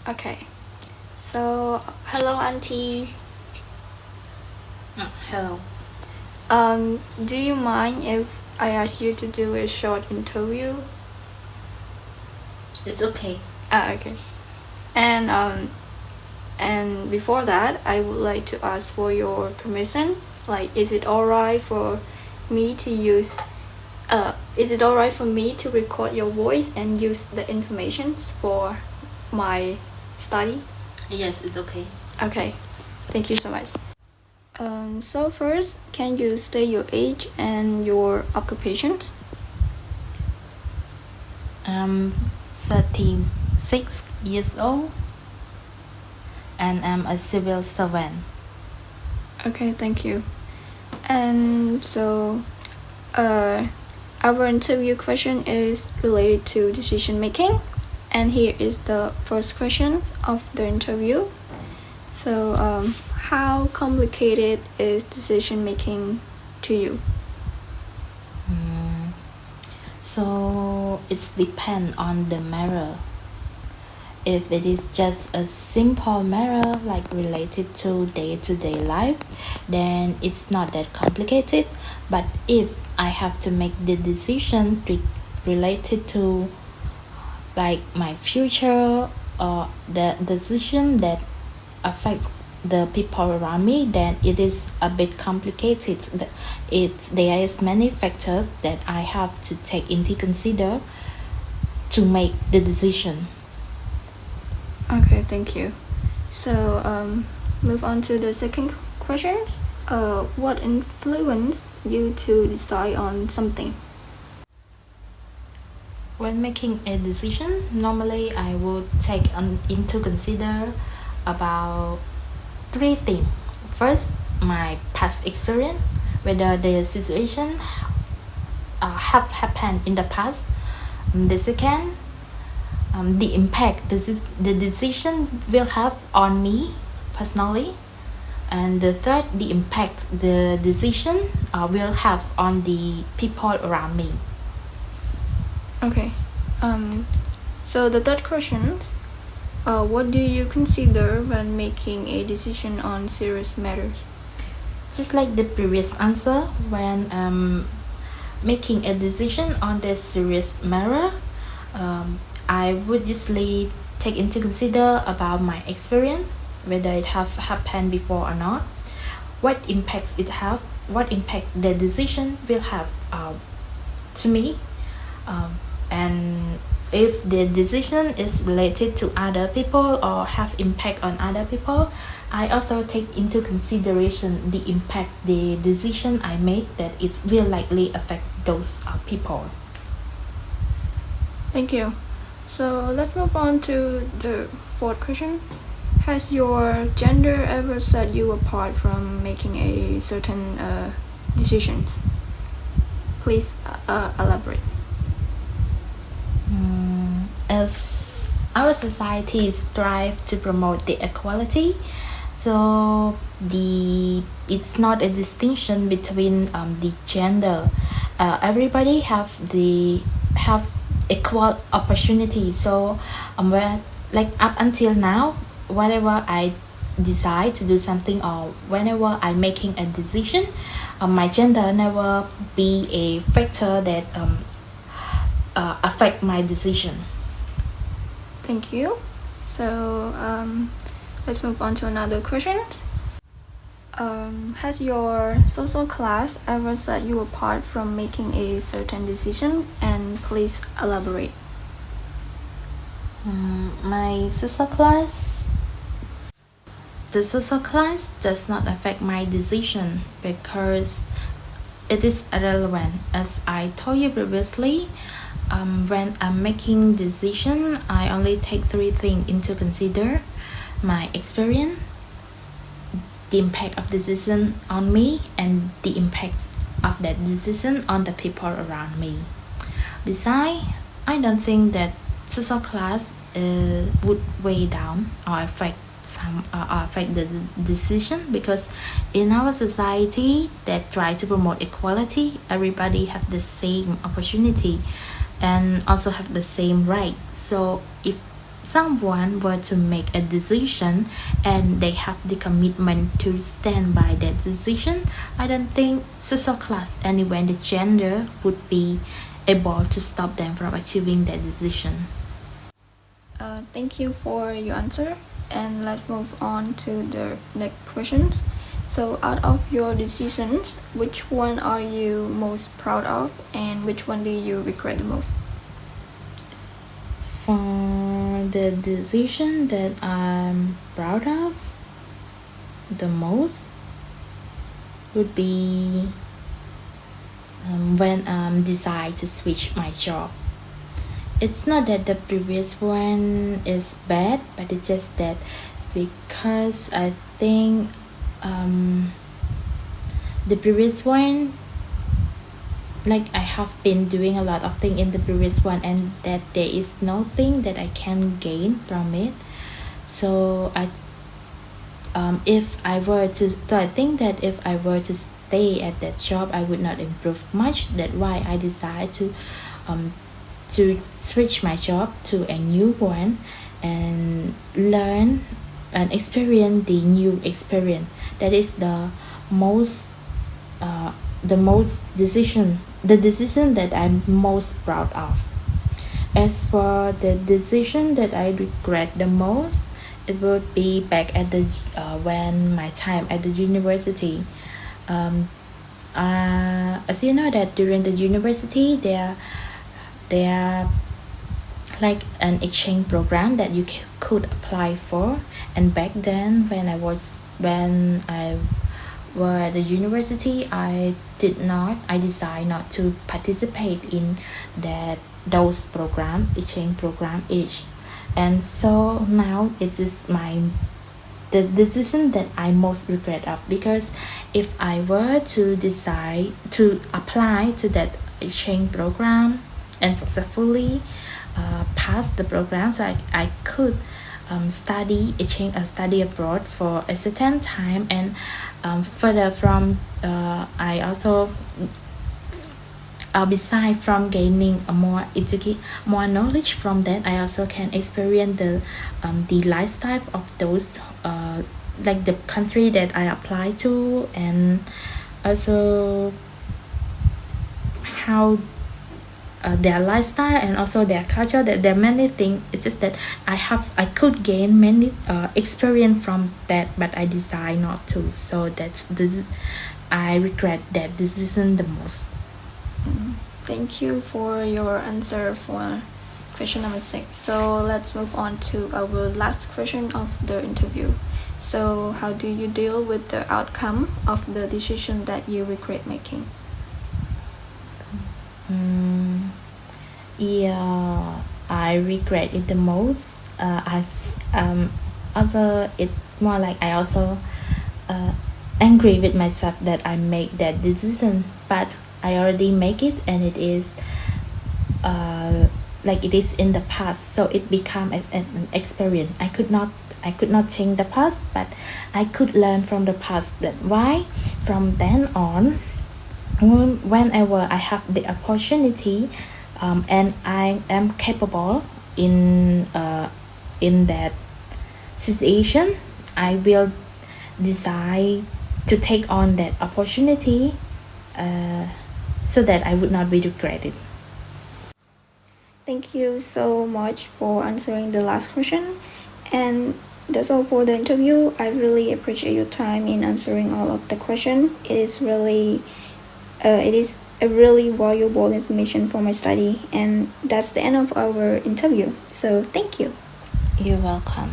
Okay. So, hello, Auntie. Hello. Do you mind if I ask you to do a short interview? It's okay. Okay. And before that, I would like to ask for your permission. Like, is it alright for me to use? Is it alright for me to record your voice and use the information for my study? Yes, it's okay. Okay. Thank you so much. So first, can you state your age and your occupations? I'm 36 years old and I'm a civil servant. Okay, thank you. And so, our interview question is related to decision making. And here is the first question of the interview. So, how complicated is decision making to you? So it depends on the matter. If it is just a simple matter like related to day-to-day life, then it's not that complicated. But if I have to make the decision related to like my future or the decision that affects the people around me, then it is a bit complicated. There is many factors that I have to take into consider to make the decision. Okay, thank you. So, move on to the second question. What influenced you to decide on something? When making a decision, normally I would take into consider about three things. First, my past experience, whether the situation have happened in the past. The second, the impact the decision will have on me personally. And the third, the impact the decision will have on the people around me. Okay. So the third question, what do you consider when making a decision on serious matters? Just like the previous answer, when making a decision on the serious matter, I would usually take into consider about my experience, whether it have happened before or not, what impacts it have, what impact the decision will have to me, and if the decision is related to other people or have impact on other people, I also take into consideration the impact the decision I make that it will likely affect those people. Thank you. So let's move on to the fourth question. Has your gender ever set you apart from making a certain decisions? Please elaborate. As our society strive to promote the equality, so it's not a distinction between the gender. Everybody have equal opportunity. So where like up until now, whenever I decide to do something or whenever I'm making a decision, my gender never be a factor that affect my decision. Thank you. So let's move on to another question. Has your social class ever set you apart from making a certain decision? And please elaborate. My social class. The social class does not affect my decision because it is irrelevant. As I told you previously, when I'm making decision, I only take three things into consider: my experience, the impact of decision on me, and the impact of that decision on the people around me. Besides, I don't think that social class would weigh down or affect the decision, because in our society that try to promote equality, everybody have the same opportunity and also have the same right. So if someone were to make a decision and they have the commitment to stand by that decision, I don't think social class, anywhere the gender, would be able to stop them from achieving that decision. Thank you for your answer, and let's move on to the next questions. So, out of your decisions, which one are you most proud of, and which one do you regret the most? For the decision that I'm proud of the most would be when decide to switch my job. It's not that the previous one is bad, but it's just that because I think the previous one, like I have been doing a lot of things in the previous one, and that there is nothing that I can gain from it. So if I were to, so I think that if I were to stay at that job, I would not improve much. That's why I decided to switch my job to a new one and learn and experience the new experience. That is the most the decision that I'm most proud of. As for the decision that I regret the most, it would be back at the when my time at the university. As you know that during the university there like an exchange program that you could apply for, and back then when I were at the university, I decided not to participate in those exchange program each, and so now it is the decision that I most regret of, because if I were to decide to apply to that exchange program and successfully pass the program, so I could study abroad for a certain time, and further from I also beside from gaining a more knowledge from that, I also can experience the lifestyle of those like the country that I apply to, and also how their lifestyle and also their culture. That there are many things. It's just that I could gain many experience from that, but I decide not to. So I regret that decision the most. Thank you for your answer for question number 6. So let's move on to our last question of the interview. So how do you deal with the outcome of the decision that you regret making? Yeah, I regret it the most. Also it's more like I also angry with myself that I make that decision, but I already make it, and it is like it is in the past, so it become an experience. I could not change the past, but I could learn from the past. That why from then on, whenever I have the opportunity and I am capable in that situation, I will decide to take on that opportunity so that I would not be regretted. Thank you so much for answering the last question. And that's all for the interview. I really appreciate your time in answering all of the questions. It is a really valuable information for my study. And that's the end of our interview. So thank you. You're welcome.